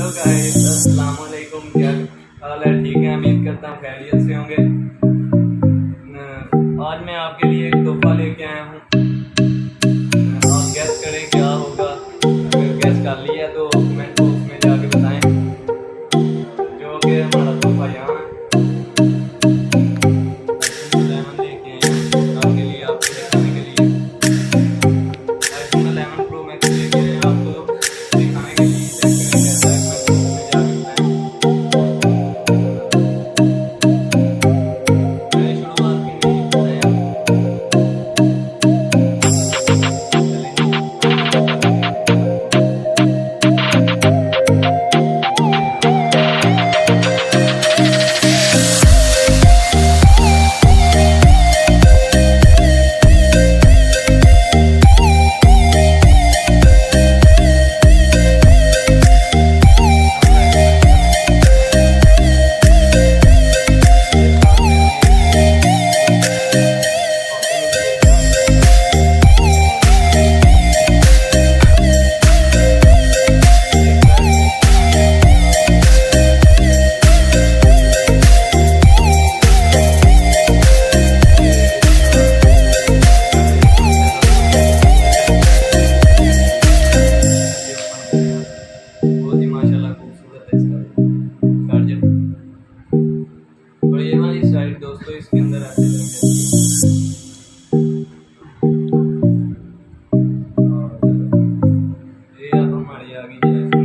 Guys, अस्सलाम वालेकुम। क्या हाल है? ठीक है, उम्मीद करता हूँ खैरियत से होंगे। आज मैं आपके लिए एक तोहफा लेके आया हूँ। आप गैस करें क्या होगा। अगर गैस कर लिया तो कमेंट बॉक्स में जाके बताएं। जो कि हमारा तोहफा यहाँ है। लेमन लेके आए हैं आपके लिए, आपको दिखाने के लिए। आईफोन 11 प्रो मैक्स लेके आए हैं आपको दिखाने के लिए। चेक करें कैसा है, कमेंट बॉक्स में जाके बताएं। मैंने शुरुआत की नहीं बताया। बहुत ही माशाल्लाह खूबसूरत है इसका चार्जर। और ये वाली साइड दोस्तों इसके अंदर ऐसे लग जाती है। और ये अब हमारी आ गई है